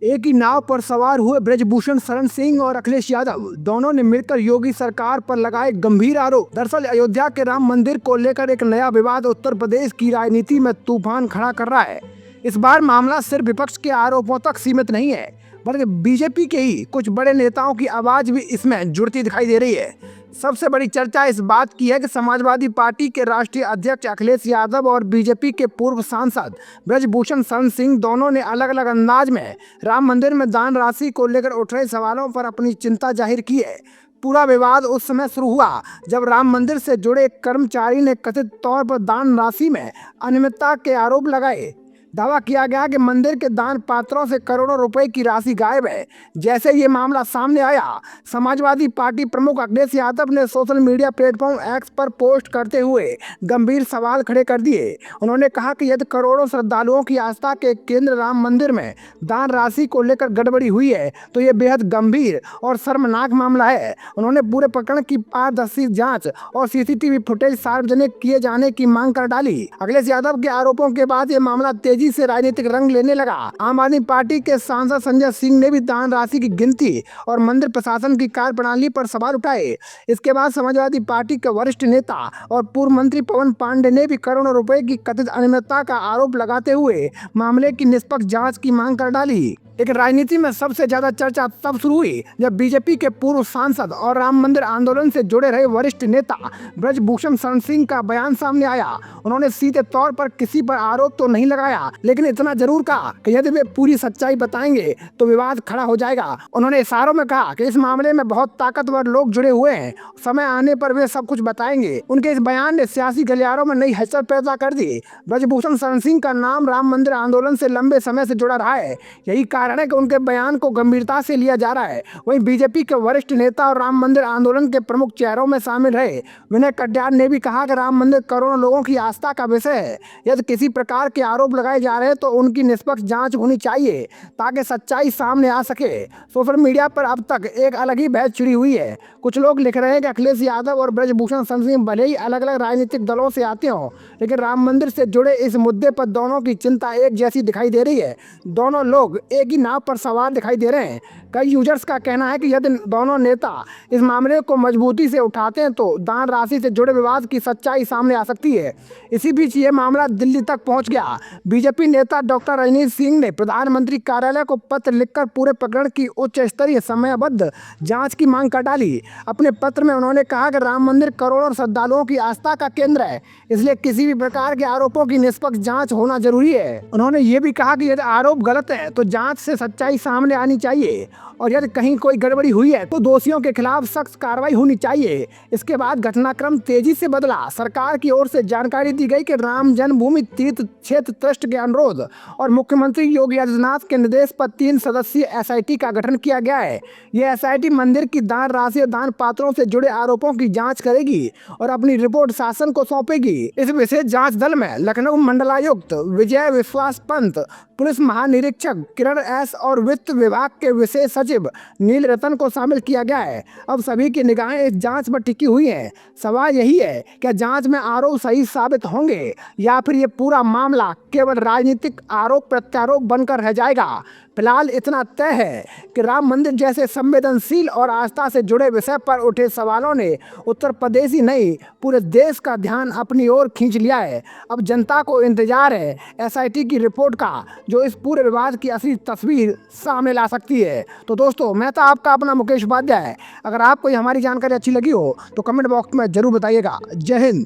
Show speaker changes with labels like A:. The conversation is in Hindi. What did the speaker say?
A: एक ही नाव पर सवार हुए ब्रजभूषण शरण सिंह और अखिलेश यादव दोनों ने मिलकर योगी सरकार पर लगाए गंभीर आरोप। दरअसल अयोध्या के राम मंदिर को लेकर एक नया विवाद उत्तर प्रदेश की राजनीति में तूफान खड़ा कर रहा है। इस बार मामला सिर्फ विपक्ष के आरोपों तक सीमित नहीं है, बल्कि बीजेपी के ही कुछ बड़े नेताओं की आवाज भी इसमें जुड़ती दिखाई दे रही है। सबसे बड़ी चर्चा इस बात की है कि समाजवादी पार्टी के राष्ट्रीय अध्यक्ष अखिलेश यादव और बीजेपी के पूर्व सांसद ब्रजभूषण शरण सिंह दोनों ने अलग अलग अंदाज में राम मंदिर में दान राशि को लेकर उठ रहे सवालों पर अपनी चिंता जाहिर की है। पूरा विवाद उस समय शुरू हुआ जब राम मंदिर से जुड़े एक कर्मचारी ने कथित तौर पर दान राशि में अनियमितता के आरोप लगाए। दावा किया गया कि मंदिर के दान पात्रों से करोड़ों रुपए की राशि गायब है। जैसे ये मामला सामने आया, समाजवादी पार्टी प्रमुख अखिलेश यादव ने सोशल मीडिया प्लेटफॉर्म एक्स पर पोस्ट करते हुए गंभीर सवाल खड़े कर दिए। उन्होंने कहा कि यदि करोड़ों श्रद्धालुओं की आस्था के केंद्र राम मंदिर में दान राशि को लेकर गड़बड़ी हुई है तो ये बेहद गंभीर और शर्मनाक मामला है। उन्होंने पूरे प्रकरण की पारदर्शी जांच और सीसीटीवी फुटेज सार्वजनिक किए जाने की मांग कर डाली। अखिलेश यादव के आरोपों के बाद ये मामला तेजी से राजनीतिक रंग लेने लगा। आम आदमी पार्टी के सांसद संजय सिंह ने भी दान राशि की गिनती और मंदिर प्रशासन की कार्यप्रणाली पर सवाल उठाए। इसके बाद समाजवादी पार्टी के वरिष्ठ नेता और पूर्व मंत्री पवन पांडे ने भी करोड़ों रुपए की कथित अनियमितता का आरोप लगाते हुए मामले की निष्पक्ष जांच की मांग कर डाली। लेकिन राजनीति में सबसे ज्यादा चर्चा तब शुरू हुई जब बीजेपी के पूर्व सांसद और राम मंदिर आंदोलन से जुड़े रहे वरिष्ठ नेता ब्रजभूषण शरण सिंह का बयान सामने आया। उन्होंने सीधे तौर पर किसी पर आरोप तो नहीं लगाया, लेकिन इतना जरूर कहा कि यदि वे पूरी सच्चाई बताएंगे तो विवाद खड़ा हो जाएगा। उन्होंने इशारों में कहा कि इस मामले में बहुत ताकतवर लोग जुड़े हुए हैं, समय आने पर वे सब कुछ बताएंगे। उनके इस बयान ने सियासी गलियारों में नई हलचल पैदा कर दी। ब्रजभूषण शरण सिंह का नाम राम मंदिर आंदोलन से लंबे समय से जुड़ा रहा है, यही कारण है कि उनके बयान को गंभीरता से लिया जा रहा है। वहीं बीजेपी के वरिष्ठ नेता और राम मंदिर आंदोलन के प्रमुख चेहरों में शामिल रहे विनय कटियार ने भी कहा कि राम मंदिर करोड़ों लोगों की आस्था का विषय है। यदि किसी प्रकार के आरोप लगाए जा रहे हैं तो उनकी निष्पक्ष जांच होनी चाहिए ताकि सच्चाई सामने आ सके। सोशल मीडिया पर अब तक एक अलग ही बहस छिड़ी हुई है। कुछ लोग लिख रहे हैं कि अखिलेश यादव और ब्रजभूषण शरण सिंह भले ही अलग अलग राजनीतिक दलों से आते हों, लेकिन राम मंदिर से जुड़े इस मुद्दे पर दोनों की चिंता एक जैसी दिखाई दे रही है। दोनों लोग एक ही नाव पर सवार दिखाई दे रहे हैं। कई यूजर्स का कहना है कि यदि दोनों नेता इस मामले को मजबूती से उठाते हैं तो दान राशि से जुड़े विवाद की सच्चाई सामने आ सकती है। इसी बीच ये मामला दिल्ली तक पहुंच गया। बीजेपी नेता डॉक्टर रजनीश सिंह ने प्रधानमंत्री कार्यालय को पत्र लिखकर पूरे प्रकरण की उच्च स्तरीय समयबद्ध जांच की मांग कर डाली। अपने पत्र में उन्होंने कहा कि राम मंदिर करोड़ों श्रद्धालुओं की आस्था का केंद्र है, इसलिए किसी भी प्रकार के आरोपों की निष्पक्ष जांच होना जरूरी है। उन्होंने ये भी कहा कि यदि आरोप गलत है तो जांच से सच्चाई सामने आनी चाहिए और यदि कहीं कोई गड़बड़ी हुई है तो दोषियों के खिलाफ सख्त कार्रवाई होनी चाहिए। इसके बाद घटनाक्रम तेजी से बदला। सरकार की ओर से जानकारी दी गई कि राम जन्मभूमि तीर्थ क्षेत्र ट्रस्ट के अनुरोध और मुख्यमंत्री योगी आदित्यनाथ के निर्देश पर 3 सदस्यीय एसआईटी का गठन किया गया है। यह एसआईटी मंदिर की दान राशि और दान पात्रों से जुड़े आरोपों की जाँच करेगी और अपनी रिपोर्ट शासन को सौंपेगी। इस विशेष जाँच दल में लखनऊ मंडलायुक्त विजय विश्वास पंत, पुलिस महानिरीक्षक किरण एस और वित्त विभाग के विशेष सचिव नील रतन को शामिल किया गया है। अब सभी की निगाहें इस जांच पर टिकी हुई हैं। सवाल यही है कि जांच में आरोप सही साबित होंगे या फिर ये पूरा मामला केवल राजनीतिक आरोप प्रत्यारोप बनकर रह जाएगा। फिलहाल इतना तय है कि राम मंदिर जैसे संवेदनशील और आस्था से जुड़े विषय पर उठे सवालों ने उत्तर प्रदेश ही नहीं पूरे देश का ध्यान अपनी ओर खींच लिया है। अब जनता को इंतजार है एसआईटी की रिपोर्ट का, जो इस पूरे विवाद की असली तस्वीर सामने ला सकती है। तो दोस्तों, मैं था आपका अपना मुकेश उपाध्याय। अगर आपको हमारी जानकारी अच्छी लगी हो तो कमेंट बॉक्स में जरूर बताइएगा। जय हिंद।